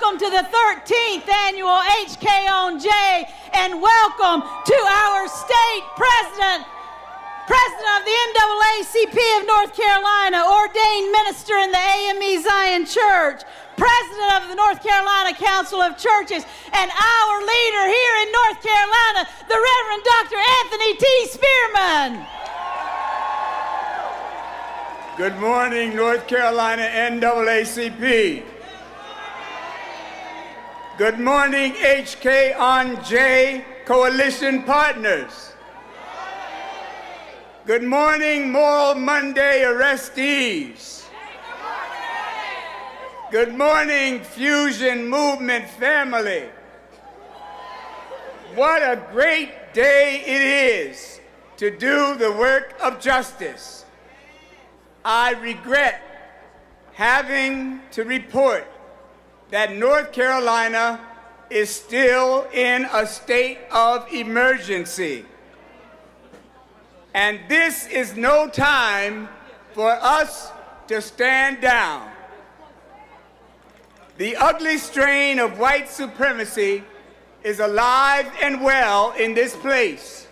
welcome to the 13th annual HKonJ, and welcome to our state president of the NAACP of North Carolina, ordained minister in the AME Zion Church, president of the North Carolina Council of Churches, and our leader here in North Carolina, the Reverend Dr. Anthony T. Spearman. Good morning, North Carolina NAACP. Good morning, HKonJ coalition partners. Good morning, Moral Monday arrestees. Good morning, Fusion Movement family. What a great day it is to do the work of justice. I regret having to report that North Carolina is still in a state of emergency. And this is no time for us to stand down. The ugly strain of white supremacy is alive and well in this place.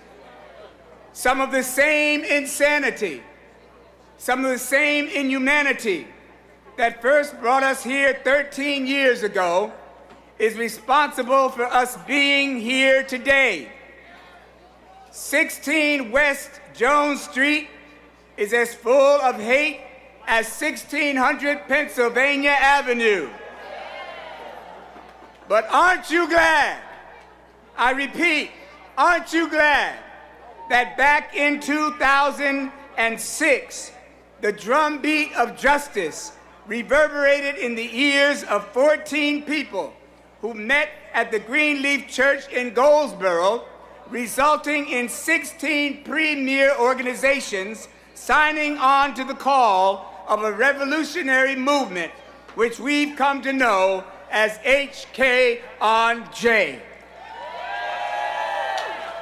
Some of the same insanity, some of the same inhumanity that first brought us here 13 years ago is responsible for us being here today. 16 West Jones Street is as full of hate as 1600 Pennsylvania Avenue. But aren't you glad, I repeat, aren't you glad that back in 2006, the drumbeat of justice reverberated in the ears of 14 people who met at the Greenleaf Church in Goldsboro, resulting in 16 premier organizations signing on to the call of a revolutionary movement, which we've come to know as HKonJ.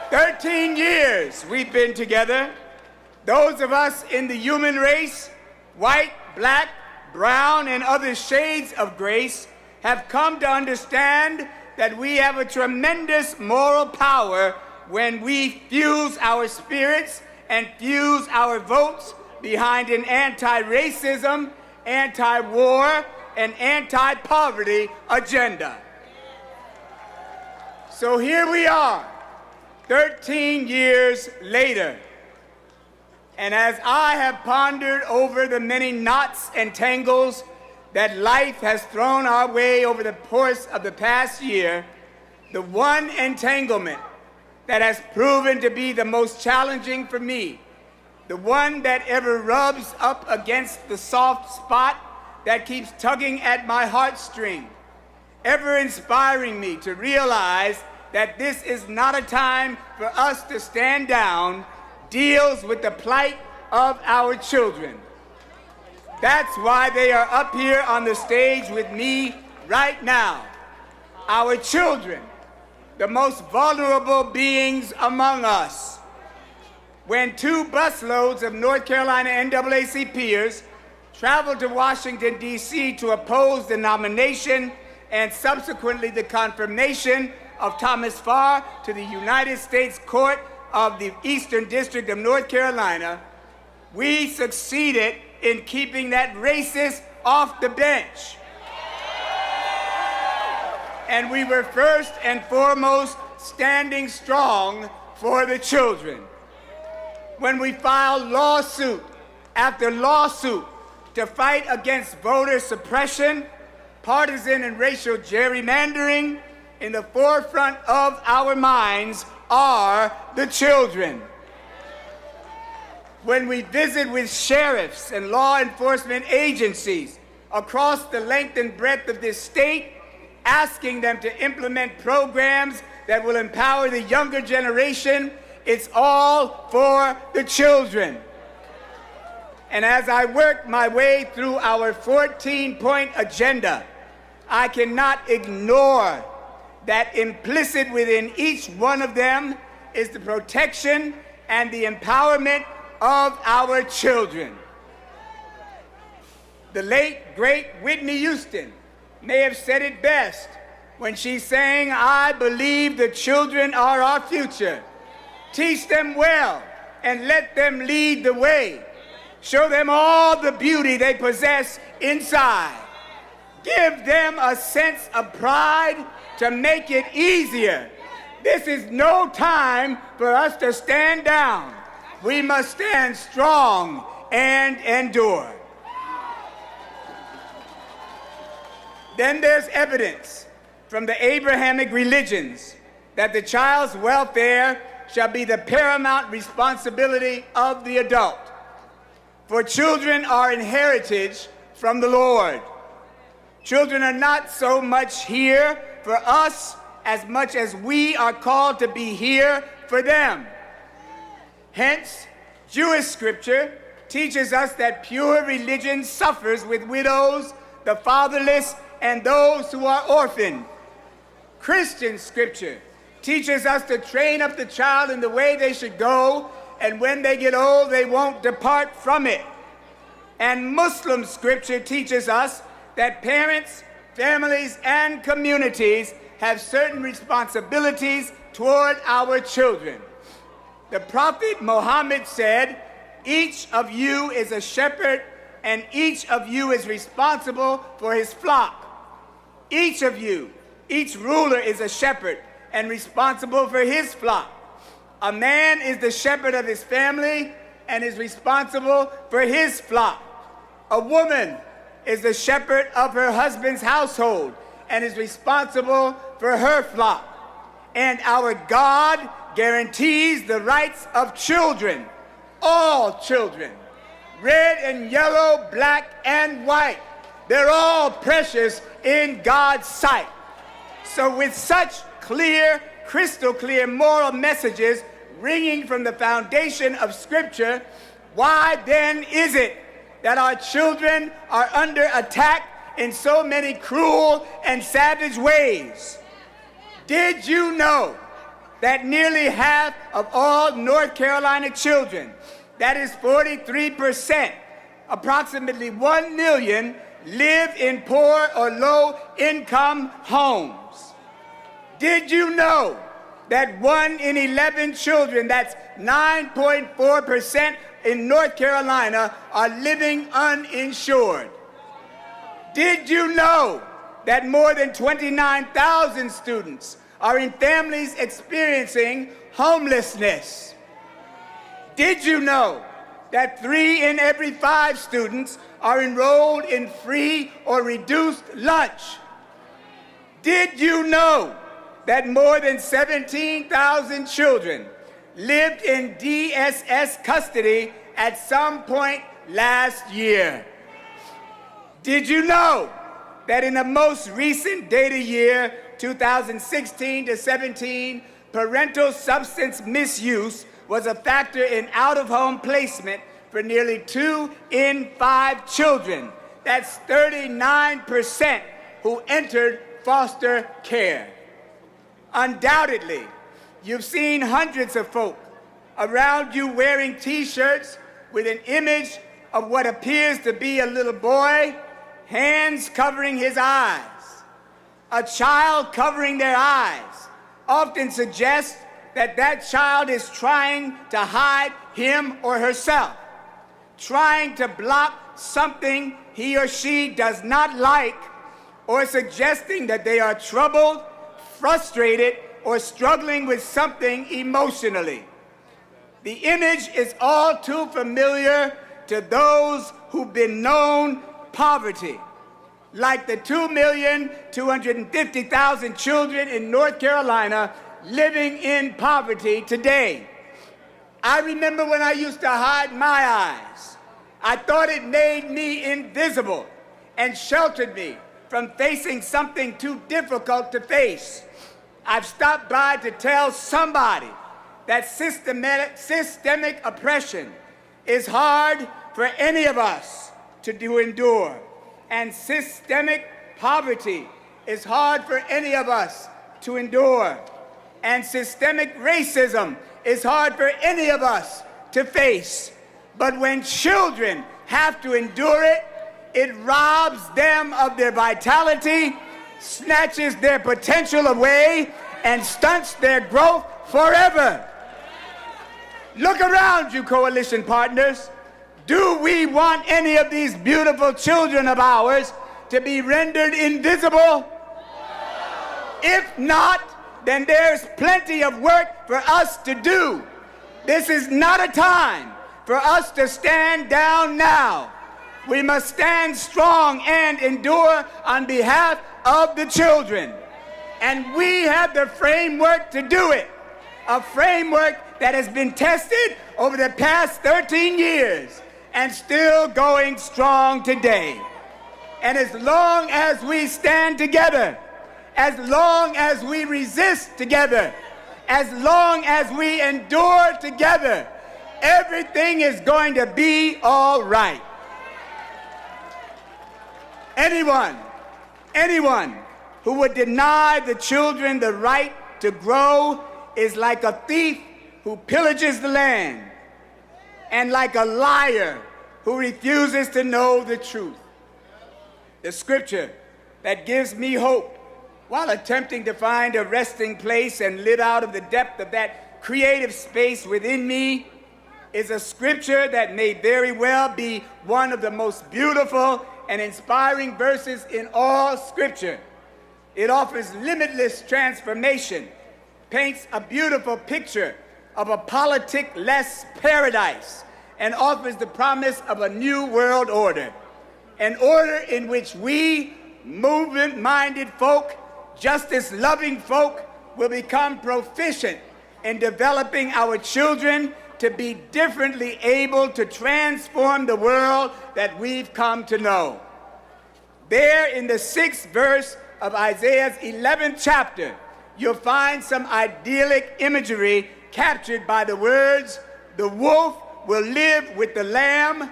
13 years we've been together. Those of us in the human race, white, black, brown, and other shades of grace, have come to understand that we have a tremendous moral power when we fuse our spirits and fuse our votes behind an anti-racism, anti-war, and anti-poverty agenda. So here we are, 13 years later. And as I have pondered over the many knots and tangles that life has thrown our way over the course of the past year, the one entanglement that has proven to be the most challenging for me, the one that ever rubs up against the soft spot that keeps tugging at my heartstring, ever inspiring me to realize that this is not a time for us to stand down, deals with the plight of our children. That's why they are up here on the stage with me right now. Our children, the most vulnerable beings among us. When 2 busloads of North Carolina NAACPers traveled to Washington, D.C. to oppose the nomination and subsequently the confirmation of Thomas Farr to the United States Court of the Eastern District of North Carolina, we succeeded in keeping that racist off the bench. And we were first and foremost standing strong for the children. When we filed lawsuit after lawsuit to fight against voter suppression, partisan and racial gerrymandering, in the forefront of our minds are the children. When we visit with sheriffs and law enforcement agencies across the length and breadth of this state, asking them to implement programs that will empower the younger generation, it's all for the children. And as I work my way through our 14-point agenda, I cannot ignore that implicit within each one of them is the protection and the empowerment of our children. The late, great Whitney Houston may have said it best when she sang, "I believe the children are our future. Teach them well and let them lead the way. Show them all the beauty they possess inside. Give them a sense of pride to make it easier. This is no time for us to stand down. We must stand strong and endure." Then there's evidence from the Abrahamic religions that the child's welfare shall be the paramount responsibility of the adult. For children are an heritage from the Lord. Children are not so much here for us as much as we are called to be here for them. Hence, Jewish scripture teaches us that pure religion suffers with widows, the fatherless, and those who are orphaned. Christian scripture teaches us to train up the child in the way they should go, and when they get old, they won't depart from it. And Muslim scripture teaches us that parents, families, and communities have certain responsibilities toward our children. The Prophet Muhammad said, "Each of you is a shepherd, and each of you is responsible for his flock." Each of you, each ruler is a shepherd and responsible for his flock. A man is the shepherd of his family and is responsible for his flock. A woman is the shepherd of her husband's household and is responsible for her flock. And our God guarantees the rights of children, all children, red and yellow, black and white. They're all precious in God's sight. So with such clear, crystal clear moral messages ringing from the foundation of Scripture, why then is it that our children are under attack in so many cruel and savage ways? Did you know that nearly half of all North Carolina children, that is 43%, approximately 1 million, live in poor or low-income homes? Did you know that 1 in 11 children, that's 9.4% in North Carolina, are living uninsured? Did you know that more than 29,000 students are in families experiencing homelessness? Did you know that 3 in every 5 students are enrolled in free or reduced lunch? Did you know that more than 17,000 children lived in DSS custody at some point last year? Did you know that in the most recent data year, 2016 to 17, parental substance misuse was a factor in out-of-home placement for nearly 2 in 5 children? That's 39% who entered foster care. Undoubtedly, you've seen hundreds of folk around you wearing T-shirts with an image of what appears to be a little boy, hands covering his eyes. A child covering their eyes often suggests that that child is trying to hide him or herself, trying to block something he or she does not like, or suggesting that they are troubled, frustrated, or struggling with something emotionally. The image is all too familiar to those who've been known poverty, like the 2,250,000 children in North Carolina living in poverty today. I remember when I used to hide my eyes. I thought it made me invisible and sheltered me from facing something too difficult to face. I've stopped by to tell somebody that systemic oppression is hard for any of us to endure, and systemic poverty is hard for any of us to endure, and systemic racism is hard for any of us to face. But when children have to endure it, It robs them of their vitality, snatches their potential away, and stunts their growth forever. Look around you, coalition partners. Do we want any of these beautiful children of ours to be rendered invisible? If not, then there's plenty of work for us to do. This is not a time for us to stand down now. We must stand strong and endure on behalf of the children. And we have the framework to do it, a framework that has been tested over the past 13 years and still going strong today. And as long as we stand together, as long as we resist together, as long as we endure together, everything is going to be all right. Anyone who would deny the children the right to grow is like a thief who pillages the land and like a liar who refuses to know the truth. The scripture that gives me hope while attempting to find a resting place and live out of the depth of that creative space within me is a scripture that may very well be one of the most beautiful and inspiring verses in all scripture. It offers limitless transformation, paints a beautiful picture of a politic-less paradise, and offers the promise of a new world order, an order in which we, movement-minded folk, justice-loving folk, will become proficient in developing our children to be differently able to transform the world that we've come to know. There in the 6th verse of Isaiah's 11th chapter, you'll find some idyllic imagery captured by the words, "The wolf will live with the lamb,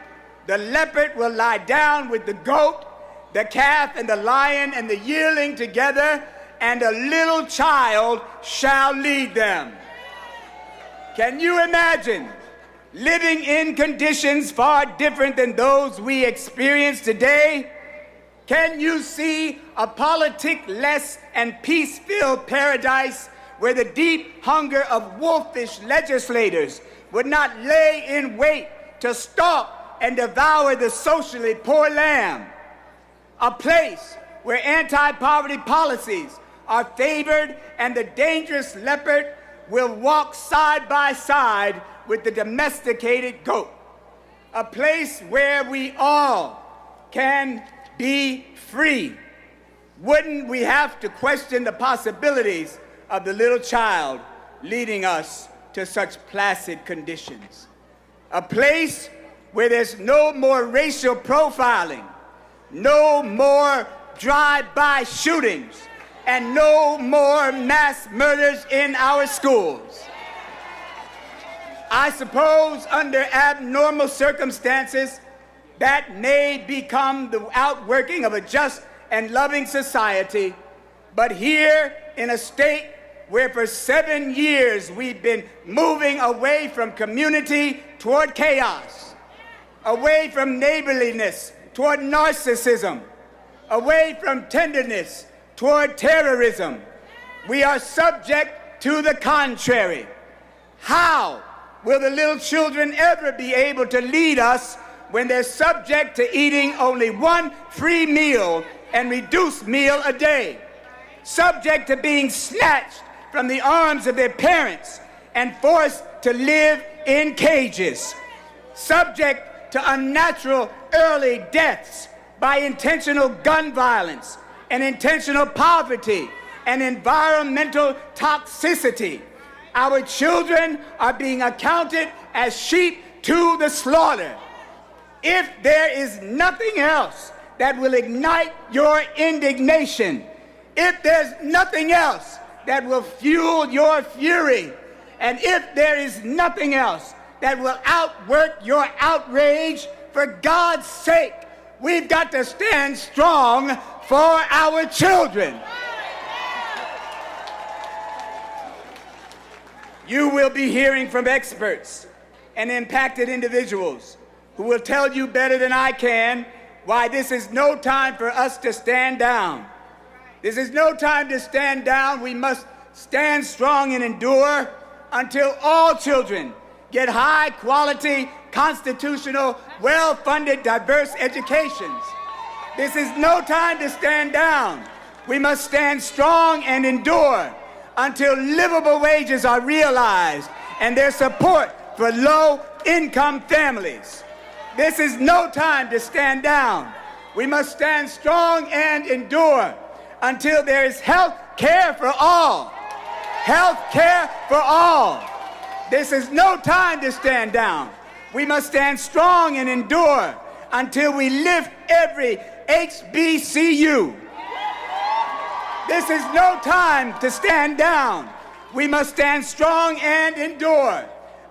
the leopard will lie down with the goat, the calf and the lion and the yearling together, and a little child shall lead them." Can you imagine living in conditions far different than those we experience today? Can you see a politic-less and peace-filled paradise where the deep hunger of wolfish legislators would not lay in wait to stalk and devour the socially poor lamb? A place where anti-poverty policies are favored and the dangerous leopard will walk side by side with the domesticated goat. A place where we all can be free. Wouldn't we have to question the possibilities of the little child leading us to such placid conditions? A place where there's no more racial profiling, no more drive-by shootings, and no more mass murders in our schools. I suppose under abnormal circumstances, that may become the outworking of a just and loving society. But here in a state where for 7 years we've been moving away from community toward chaos, away from neighborliness toward narcissism, away from tenderness toward terrorism, we are subject to the contrary. How will the little children ever be able to lead us when they're subject to eating only one free meal and reduced meal a day, subject to being snatched from the arms of their parents and forced to live in cages, subject to unnatural early deaths by intentional gun violence and intentional poverty and environmental toxicity? Our children are being accounted as sheep to the slaughter. If there is nothing else that will ignite your indignation, if there's nothing else that will fuel your fury, and if there is nothing else that will outwork your outrage, for God's sake, we've got to stand strong for our children. You will be hearing from experts and impacted individuals who will tell you better than I can why this is no time for us to stand down. This is no time to stand down. We must stand strong and endure until all children get high quality, constitutional, well-funded, diverse educations. This is no time to stand down. We must stand strong and endure until livable wages are realized and there's support for low-income families. This is no time to stand down. We must stand strong and endure until there is health care for all. Health care for all. This is no time to stand down. We must stand strong and endure until we lift every HBCU. This is no time to stand down. We must stand strong and endure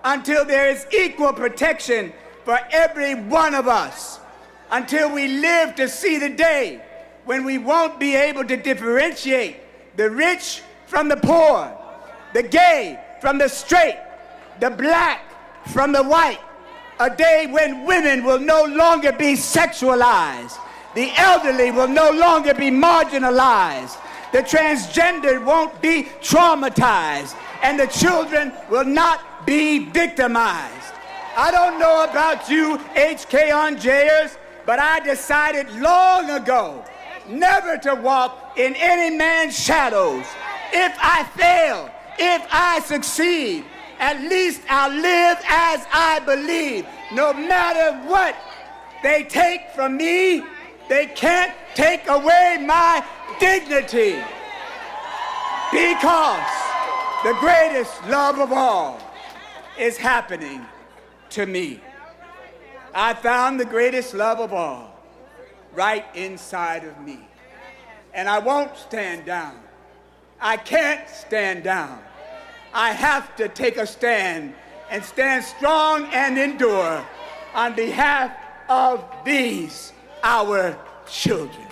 until there is equal protection for every one of us, until we live to see the day when we won't be able to differentiate the rich from the poor, the gay from the straight, the black from the white, a day when women will no longer be sexualized, the elderly will no longer be marginalized, the transgender won't be traumatized, and the children will not be victimized. I don't know about you HKonJers, but I decided long ago never to walk in any man's shadows. If I fail, if I succeed, at least I'll live as I believe. No matter what they take from me, they can't take away my dignity. Because the greatest love of all is happening to me. I found the greatest love of all right inside of me. And I won't stand down. I can't stand down. I have to take a stand and stand strong and endure on behalf of these, our children.